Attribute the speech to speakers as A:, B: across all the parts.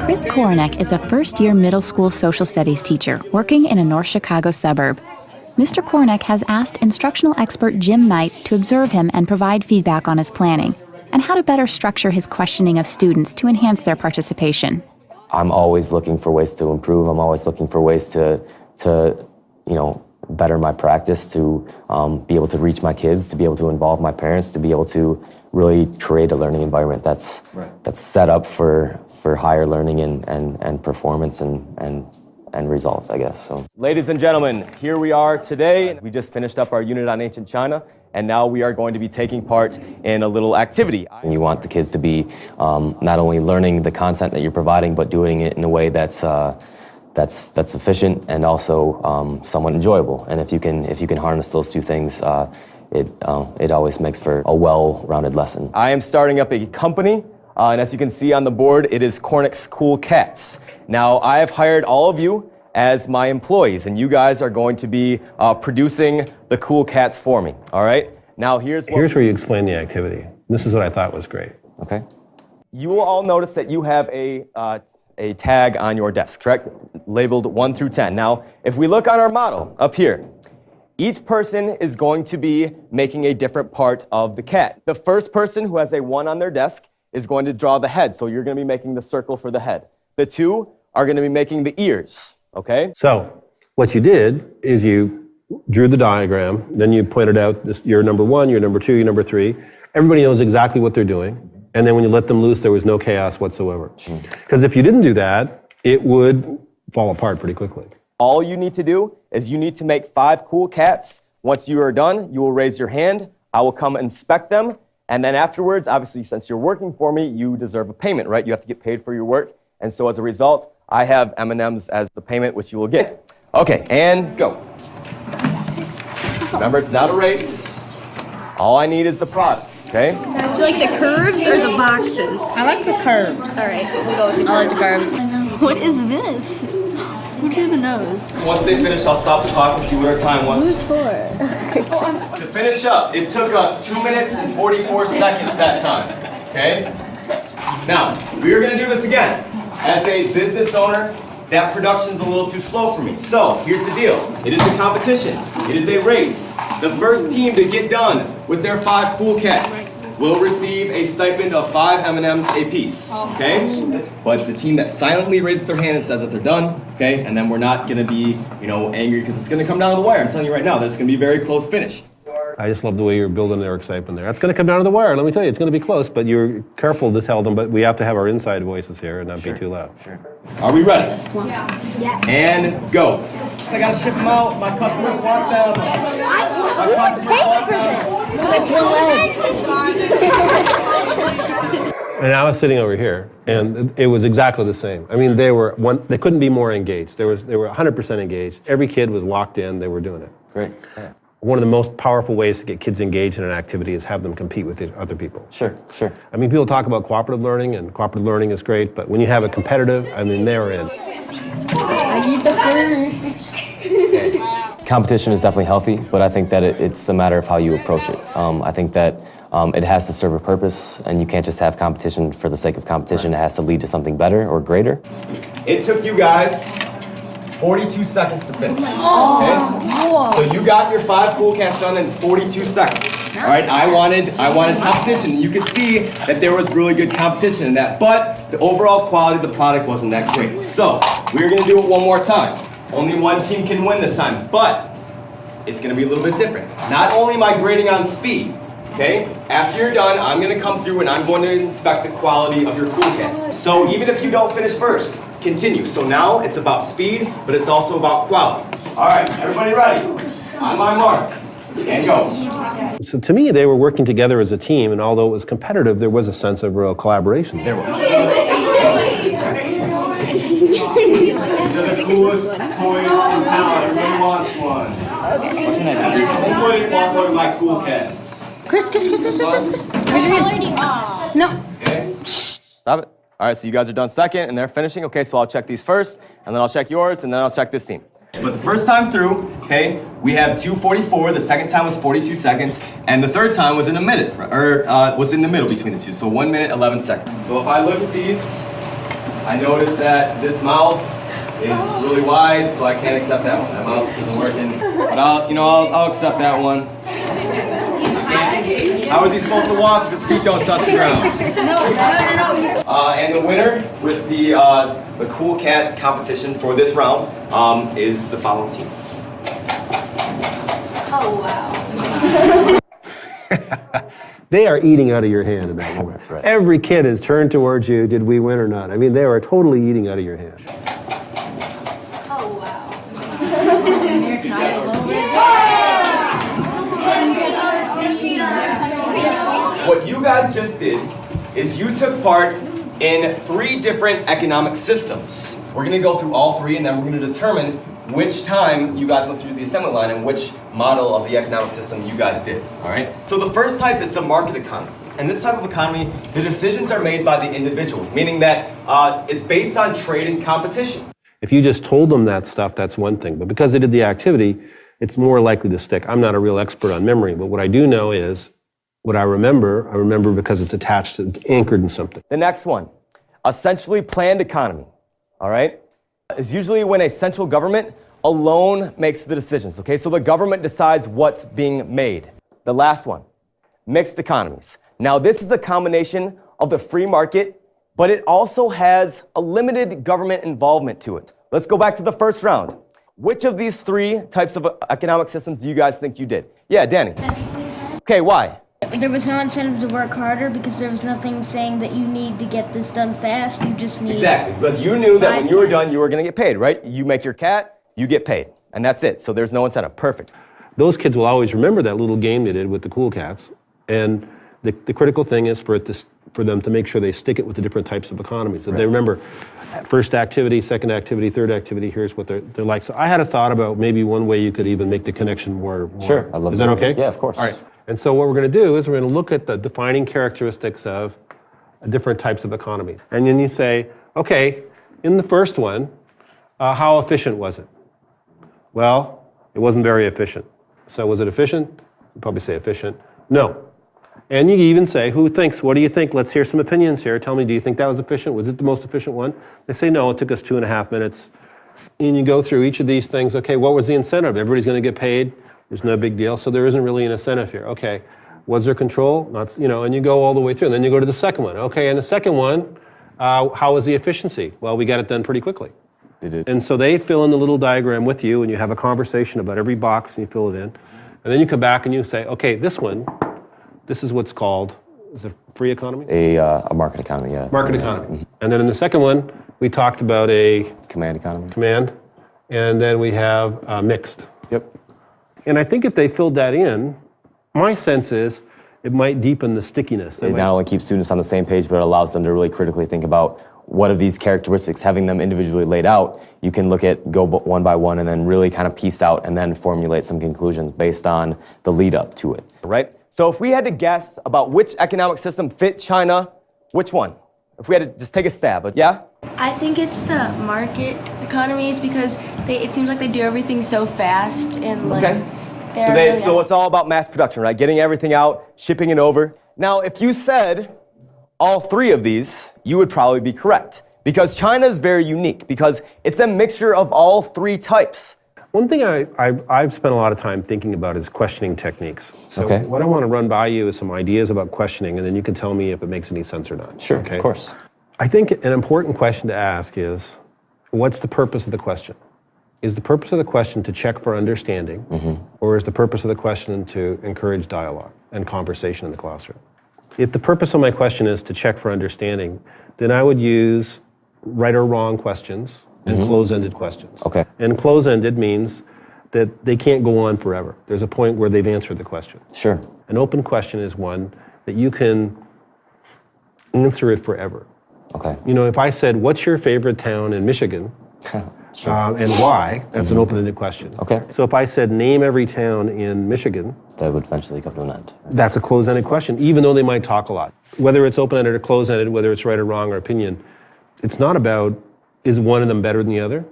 A: Chris Koronek is a first-year middle school social studies teacher working in a North Chicago suburb. Mr. Koronek has asked instructional expert Jim Knight to observe him and provide feedback on his planning and how to better structure his questioning of students to enhance their participation.
B: I'm always looking for ways to improve. I'm always looking for ways to better my practice, to be able to reach my kids, to be able to involve my parents, to be able to really create a learning environment that's set up for higher learning and performance and results, I guess. So, ladies and gentlemen, here we are today. We just finished up our unit on ancient China, and now we are going to be taking part in a little activity. And you want the kids to be not only learning the content that you're providing, but doing it in a way that's efficient and also somewhat enjoyable. And if you can harness those two things, it always makes for a well-rounded lesson. I am starting up a company, and as you can see on the board, it is Kornek's Cool Cats. Now, I have hired all of you as my employees, and you guys are going to be producing the Cool Cats for me, all right? Now, here's
C: where you explain the activity. This is what I thought was great.
B: Okay. You will all notice that you have a tag on your desk, correct? Labeled 1 through 10. Now, if we look on our model up here, each person is going to be making a different part of the cat. The first person who has a 1 on their desk is going to draw the head, so you're going to be making the circle for the head. The 2 are going to be making the ears, okay?
C: So, what you did is you drew the diagram, then you pointed out this, you're number 1, you're number 2, you're number 3. Everybody knows exactly what they're doing. And then when you let them loose, there was no chaos whatsoever. Because if you didn't do that, it would fall apart pretty quickly.
B: All you need to do is you need to make 5 cool cats. Once you are done, you will raise your hand. I will come inspect them. And then afterwards, obviously, since you're working for me, you deserve a payment, right? You have to get paid for your work. And so as a result, I have M&Ms as the payment, which you will get. Okay, and go. Remember, it's not a race. All I need is the product, okay?
D: Do you like the curves or the boxes?
E: I like the curves.
D: All right, we'll go with the curves.
E: I like the curves.
D: What is this? Look at the nose.
B: Once they finish, I'll stop the clock and see what our time was.
D: Who's for?
B: To finish up, it took us 2 minutes and 44 seconds that time, okay? Now, we are gonna do this again. As a business owner, that production's a little too slow for me. So, here's the deal. It is a competition. It is a race. The first team to get done with their 5 cool cats will receive a stipend of 5 M&Ms a piece, okay? But the team that silently raises their hand and says that they're done, okay? And then we're not gonna be, angry because it's gonna come down to the wire. I'm telling you right now, that's gonna be a very close finish.
C: I just love the way you're building their excitement there. It's going to come down to the wire, let me tell you. It's going to be close, but you're careful to tell them, but we have to have our inside voices here and not be too loud.
B: Sure. Are we ready?
D: Yeah.
B: And go. I gotta ship them out. My customers want them. My customers want them.
C: And I was sitting over here, and it was exactly the same. I mean, they couldn't be more engaged. They were 100% engaged. Every kid was locked in. They were doing it.
B: Great. Yeah.
C: One of the most powerful ways to get kids engaged in an activity is have them compete with other people.
B: Sure.
C: I mean, people talk about cooperative learning, and cooperative learning is great, but when you have a competitive, I mean, they're in.
D: I need the first.
B: Competition is definitely healthy, but I think that it's a matter of how you approach it. I think that it has to serve a purpose, and you can't just have competition for the sake of competition. It has to lead to something better or greater. It took you guys 42 seconds to finish. Okay? So you got your 5 cool cats done in 42 seconds. All right, I wanted competition. You could see that there was really good competition in that, but the overall quality of the product wasn't that great. So we're gonna do it one more time. Only one team can win this time, but it's gonna be a little bit different. Not only am I grading on speed, okay? After you're done, I'm gonna come through and I'm going to inspect the quality of your cool cats. So even if you don't finish first, continue. So now it's about speed, but it's also about quality. All right, everybody ready? On my mark, and go.
C: So to me, they were working together as a team, and although it was competitive, there was a sense of real collaboration.
B: There was. These are the coolest toys in town. Everybody wants one. Everybody wants one of my cool cats.
D: Chris. No.
B: Okay. Stop it. All right, so you guys are done second, and they're finishing. Okay, so I'll check these first, and then I'll check yours, and then I'll check this team.
E: But the first time through, okay, we have 2:44. The second time was 42 seconds, and the third time was in a minute, or was in the middle between the two. So 1 minute, 11 seconds. So if I look at these, I notice that this mouth is really wide, so I can't accept that one. That mouth isn't working. But I'll accept that one. How is he supposed to walk if his feet don't touch the ground?
D: No.
E: And the winner with the Cool Cat competition for this round is the following team.
D: Oh, wow.
C: They are eating out of your hand in that moment.
B: Right.
C: Every kid is turned towards you. Did we win or not? I mean, they are totally eating out of your hand.
D: Oh, wow.
E: What you guys just did is you took part in 3 different economic systems. We're going to go through all 3, and then we're going to determine which time you guys went through the assembly line and which model of the economic system you guys did. All right. So the first type is the market economy. And this type of economy, the decisions are made by the individuals, meaning that it's based on trade and competition.
C: If you just told them that stuff, that's one thing. But because they did the activity, it's more likely to stick. I'm not a real expert on memory, but what I do know is what I remember because it's attached, it's anchored in something.
E: The next one, a centrally planned economy, all right, is usually when a central government alone makes the decisions, okay? So the government decides what's being made. The last one, mixed economies. Now this is a combination of the free market, but it also has a limited government involvement to it. Let's go back to the first round. Which of these 3 types of economic systems do you guys think you did? Yeah, Danny. Okay, why?
F: There was no incentive to work harder because there was nothing saying that you need to get this done fast. You just need...
E: Exactly, because you knew that when you were done, you were gonna get paid, right? You make your cat, you get paid, and that's it. So there's no incentive, perfect.
C: Those kids will always remember that little game they did with the Cool Cats. And the critical thing is for them to make sure they stick it with the different types of economies. That they remember first activity, second activity, third activity, here's what they're like. So I had a thought about maybe one way you could even make the connection more.
B: Sure, I love
C: Is that okay?
B: Yeah, of course.
C: All right. And so what we're going to do is we're going to look at the defining characteristics of different types of economy. And then you say, okay, in the first one, how efficient was it? Well, it wasn't very efficient. So was it efficient? You'd probably say efficient. No. And you even say, what do you think? Let's hear some opinions here. Tell me, do you think that was efficient? Was it the most efficient one? They say, no, it took us 2.5 minutes. And you go through each of these things. Okay, what was the incentive? Everybody's going to get paid. There's no big deal. So there isn't really an incentive here. Okay, was there control? Not, and you go all the way through. And then you go to the second one. Okay, and the second one, how was the efficiency? Well, we got it done pretty quickly.
B: They did.
C: And so they fill in the little diagram with you, and you have a conversation about every box, and you fill it in. And then you come back and you say, okay, this one, this is what's called, is it free economy?
B: A market economy, yeah.
C: Market economy. And then in the second one, we talked about a
B: Command economy.
C: command, and then we have mixed.
B: Yep.
C: And I think if they filled that in, my sense is it might deepen the stickiness.
B: It not only keeps students on the same page, but it allows them to really critically think about what of these characteristics, having them individually laid out, you can go one by one and then really kind of piece out and then formulate some conclusions based on the lead up to it.
E: Right? So if we had to guess about which economic system fit China, which one? If we had to just take a stab, yeah?
G: I think it's the market economies because it seems like they do everything so fast and like
E: So it's all about mass production, right? Getting everything out, shipping it over. Now, if you said all 3 of these, you would probably be correct because China is very unique because it's a mixture of all 3 types.
C: One thing I've spent a lot of time thinking about is questioning techniques. So what I want to run by you is some ideas about questioning, and then you can tell me if it makes any sense or not.
B: Sure, of course.
C: I think an important question to ask is, what's the purpose of the question? Is the purpose of the question to check for understanding, or is the purpose of the question to encourage dialogue and conversation in the classroom? If the purpose of my question is to check for understanding, then I would use right or wrong questions and close-ended questions.
B: Okay.
C: And close-ended means that they can't go on forever. There's a point where they've answered the question.
B: Sure.
C: An open question is one that you can answer it forever.
B: Okay.
C: If I said, what's your favorite town in Michigan? And why? That's an open-ended question.
B: Okay.
C: So if I said, name every town in Michigan,
B: That would eventually come to an end.
C: that's a closed-ended question, even though they might talk a lot. Whether it's open-ended or closed-ended, whether it's right or wrong or opinion, it's not about is one of them better than the other.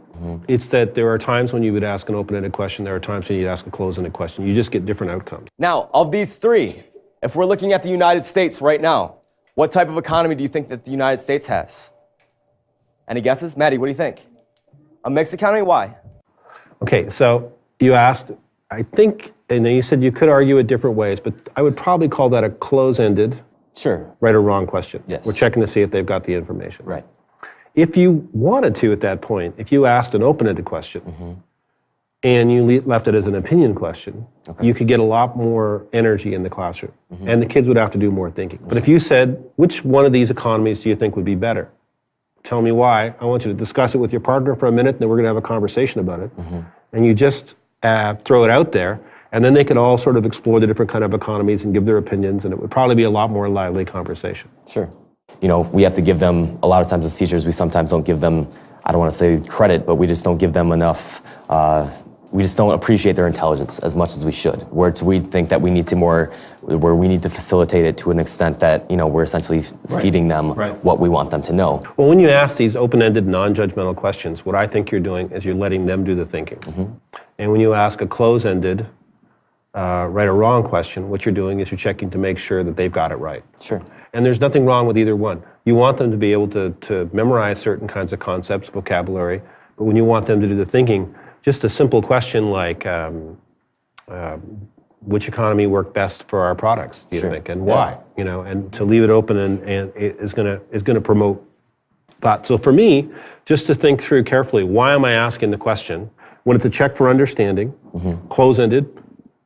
C: It's that there are times when you would ask an open-ended question, there are times when you'd ask a closed-ended question. You just get different outcomes.
E: Now, of these three, if we're looking at the United States right now, what type of economy do you think that the United States has? Any guesses? Maddie, what do you think? A mixed economy? Why?
C: Okay, so you asked, I think, and then you said you could argue it different ways, but I would probably call that a close-ended,
B: Sure.
C: right or wrong question.
B: Yes.
C: We're checking to see if they've got the information.
B: Right.
C: If you wanted to at that point, if you asked an open-ended question and you left it as an opinion question, you could get a lot more energy in the classroom and the kids would have to do more thinking. But if you said, which one of these economies do you think would be better? Tell me why. I want you to discuss it with your partner for a minute, and then we're going to have a conversation about it. And you just throw it out there, and then they could all sort of explore the different kind of economies and give their opinions, and it would probably be a lot more lively conversation.
B: Sure. You know, we have to give them, a lot of times as teachers, we sometimes don't give them, I don't want to say credit, but we just don't give them enough, we just don't appreciate their intelligence as much as we should. Where we think that we need to where we need to facilitate it to an extent that, you know, we're essentially feeding them what we want them to know.
C: Well, when you ask these open-ended, non-judgmental questions, what I think you're doing is you're letting them do the thinking. And when you ask a close-ended, right or wrong question, what you're doing is you're checking to make sure that they've got it right.
B: Sure.
C: And there's nothing wrong with either one. You want them to be able to memorize certain kinds of concepts, vocabulary, but when you want them to do the thinking, just a simple question like, which economy worked best for our products, do you think, and why? You know, and to leave it open and it is gonna promote thought. So for me, just to think through carefully, why am I asking the question? When it's a check for understanding, close-ended,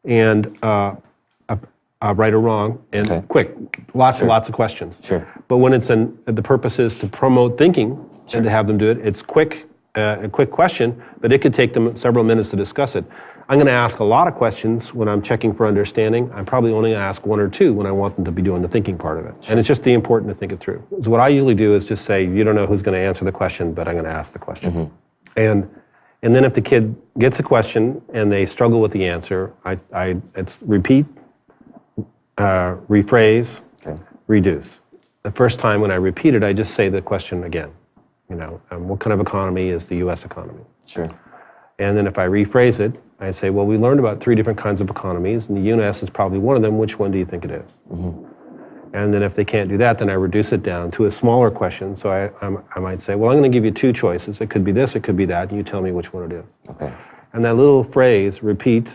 C: and right or wrong, and quick, lots and lots of questions.
B: Sure.
C: But when it's the purpose is to promote thinking and to have them do it, it's quick, a quick question, but it could take them several minutes to discuss it. I'm going to ask a lot of questions when I'm checking for understanding. I'm probably only going to ask one or two when I want them to be doing the thinking part of it. And it's just important to think it through. So what I usually do is just say, you don't know who's going to answer the question, but I'm going to ask the question. And then if the kid gets a question and they struggle with the answer, it's repeat, rephrase, reduce. The first time when I repeat it, I just say the question again. You know, what kind of economy is the U.S. economy?
B: Sure.
C: And then if I rephrase it, I say, well, we learned about 3 different kinds of economies, and the U.S. is probably one of them. Which one do you think it is? And then if they can't do that, then I reduce it down to a smaller question. So I might say, well, I'm going to give you 2 choices. It could be this, it could be that, and you tell me which one it is.
B: Okay.
C: And that little phrase, repeat,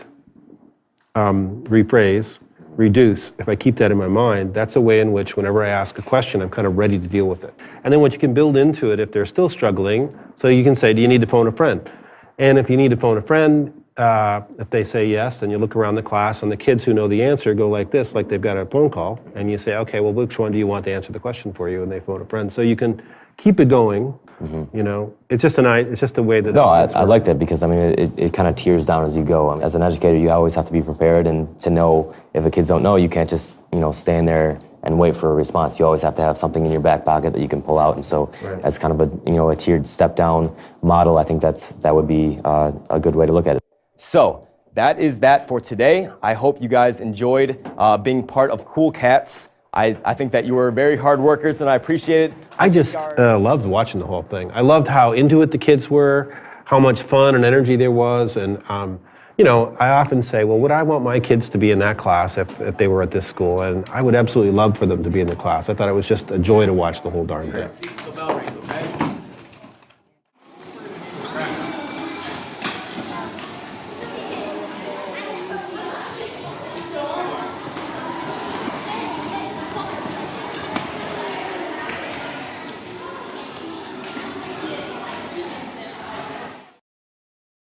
C: rephrase, reduce, if I keep that in my mind, that's a way in which whenever I ask a question, I'm kind of ready to deal with it. And then what you can build into it if they're still struggling, so you can say, do you need to phone a friend? And if you need to phone a friend, if they say yes, then you look around the class and the kids who know the answer go like this, like they've got a phone call, and you say, okay, well, which one do you want to answer the question for you? And they phone a friend. So you can keep it going. You know, it's just a way that.
B: No, I like that because I mean it kind of tears down as you go. As an educator, you always have to be prepared and to know if the kids don't know, you can't just stand there and wait for a response. You always have to have something in your back pocket that you can pull out. And so, as kind of a tiered step down model, I think that would be a good way to look at it.
E: So that is that for today. I hope you guys enjoyed being part of Cool Cats. I think that you were very hard workers, and I appreciate it.
C: I just loved watching the whole thing. I loved how into it the kids were, how much fun and energy there was, and I often say, well, would I want my kids to be in that class if they were at this school? And I would absolutely love for them to be in the class. I thought it was just a joy to watch the whole darn thing.